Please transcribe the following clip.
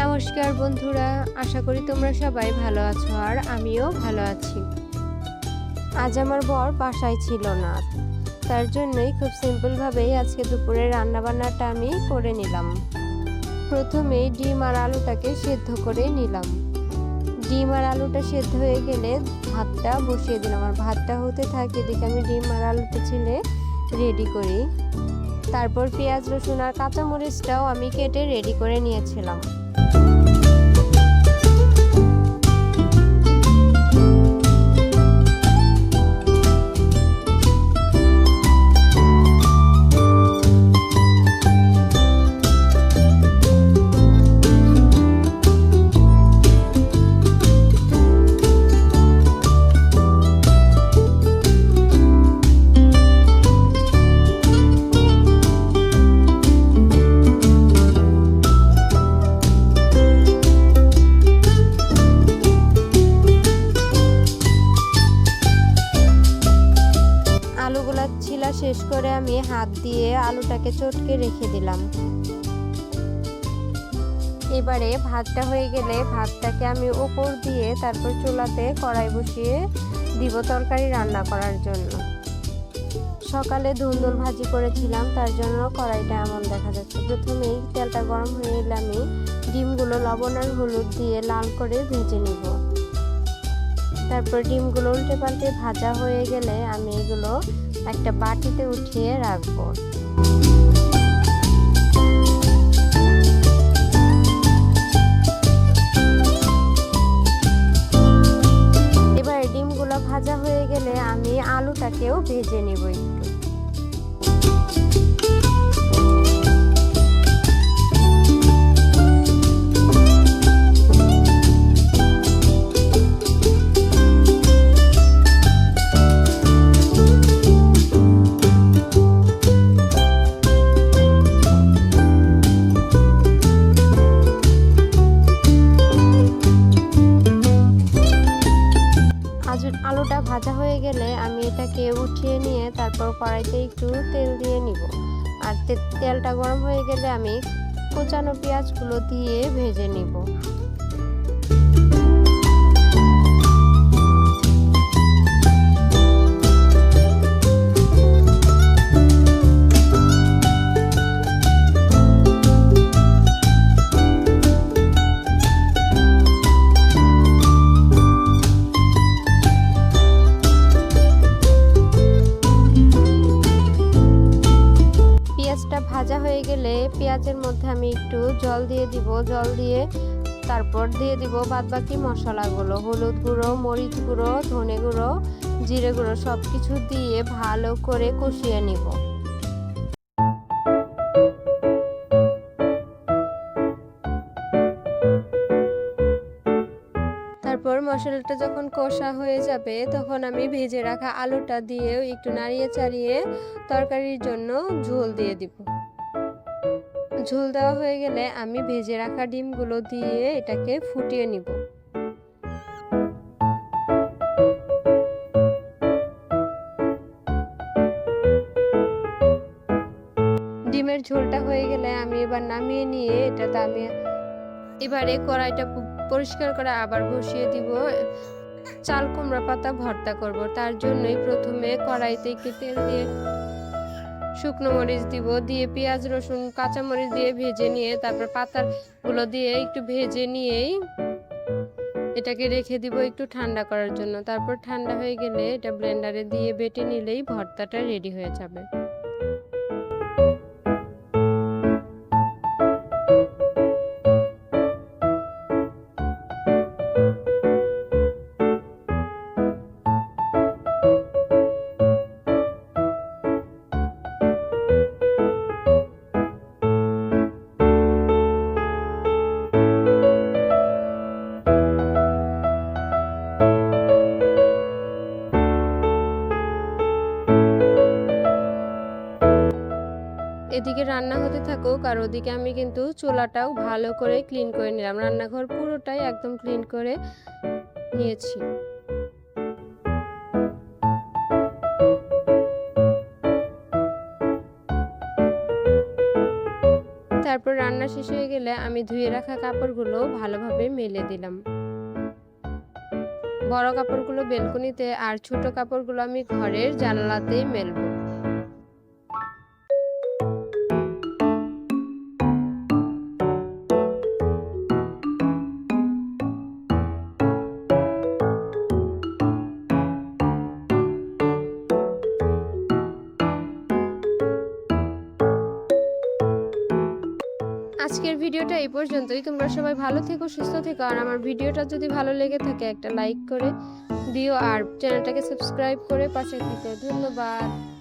নমস্কার বন্ধুরা, আশা করি তোমরা সবাই ভালো আছো আর আমিও ভালো আছি। আজ আমার বর বাসায় ছিল না, তার জন্যই খুব সিম্পলভাবেই আজকে দুপুরে রান্নাবান্নাটা আমি করে নিলাম। প্রথমেই ডিম আর আলুটাকে সেদ্ধ করে নিলাম। ডিম আর আলুটা সেদ্ধ হয়ে গেলে ভাতটা বসিয়ে দিলাম, আর ভাতটা হতে থাকে এদিকে আমি ডিম আর আলুটা ছিলে রেডি করি। তারপর পেঁয়াজ রসুন আর কাঁচামরিচটাও আমি কেটে রেডি করে নিয়েছিলাম। আলুগুলা ছিলা শেষ করে আমি হাত দিয়ে আলুটাকে চটকে রেখে দিলাম। এবারে ভাতটা হয়ে গেলে ভাতটাকে আমি উপর দিয়ে তারপর চুলাতে কড়াই বসিয়ে দিব তরকারি রান্না করার জন্য। সকালে ধুন্দুল ভাজি করেছিলাম, তার জন্য কড়াইটা এমন দেখা যাচ্ছে। প্রথমেই তেলটা গরম হয়ে এলে আমি ডিমগুলো লবণ আর হলুদ দিয়ে লাল করে ভেজে নিব। তারপর ডিমগুলো উল্টে পাল্টে ভাজা হয়ে গেলে আমি এগুলো একটা বাটিতে উঠিয়ে রাখবো। এবার ডিমগুলো ভাজা হয়ে গেলে আমি আলুটাকেও ভেজে নিব একটু। আলুটা ভাজা হয়ে গেলে আমি এটাকে উঠিয়ে নিয়ে তারপর কড়াইতে একটু তেল দিয়ে নিব। আর তেলটা গরম হয়ে গেলে আমি কুচানো পেঁয়াজগুলো দিয়ে ভেজে নিব। ভাজা হয়ে গেলে পেঁয়াজের মধ্যে আমি একটু জল দিয়ে দিব। জল দিয়ে তারপর দিয়ে দিব বাদবাকি মশলাগুলো, হলুদ গুঁড়ো, মরিচ গুঁড়ো, ধনে গুঁড়ো, জিরে গুঁড়ো সব কিছু দিয়ে ভালো করে কষিয়ে নিব। তারপর মশলাটা যখন কষা হয়ে যাবে তখন আমি ভেজে রাখা আলুটা দিয়েও একটু নাড়িয়ে চাড়িয়ে তরকারির জন্য ঝোল দিয়ে দিব। ঝোল দেওয়া হয়ে গেলে আমি ভেজে রাখা ডিমগুলো দিয়ে এটাকে ফুটিয়ে নিব। ডিমের ঝোলটা হয়ে গেলে আমি এবার নামিয়ে নিয়ে এটাতে আমি এবারে কড়াইটা পরিষ্কার করে আবার বসিয়ে দিব। চাল কুমড়া পাতা ভর্তা করব, তার জন্যই প্রথমে কড়াইতে একটু তেল দিয়ে শুকনো মরিচ দিব, দিয়ে পেঁয়াজ রসুন কাঁচামরিচ দিয়ে ভেজে নিয়ে তারপর পাতাগুলো দিয়ে একটু ভেজে নিয়েই এটাকে রেখে দিব একটু ঠান্ডা করার জন্য। তারপর ঠান্ডা হয়ে গেলে এটা ব্লেন্ডারে দিয়ে বেটে নিলেই ভর্তাটা রেডি হয়ে যাবে। এদিকে রান্না হতে থাকুক আর ওদিকে আমি কিন্তু চুলাটাও ভালো করে ক্লিন করে নিলাম। রান্নাঘর পুরোটাই একদম ক্লিন করে নিয়েছি। তারপর রান্না শেষ হয়ে গেলে আমি ধুয়ে রাখা কাপড়গুলো ভালোভাবে মেলে দিলাম। বড় কাপড়গুলো বেলকনিতে আর ছোট কাপড়গুলো আমি ঘরের জানালাতেই মেলবো। আজকের ভিডিওটা এই পর্যন্তই। তোমরা সবাই ভালো থেকো, সুস্থ থেকো। আর আমার ভিডিওটা যদি ভালো লেগে থাকে একটা লাইক করে দিও আর চ্যানেলটাকে সাবস্ক্রাইব করে পাশে থেকো। ধন্যবাদ।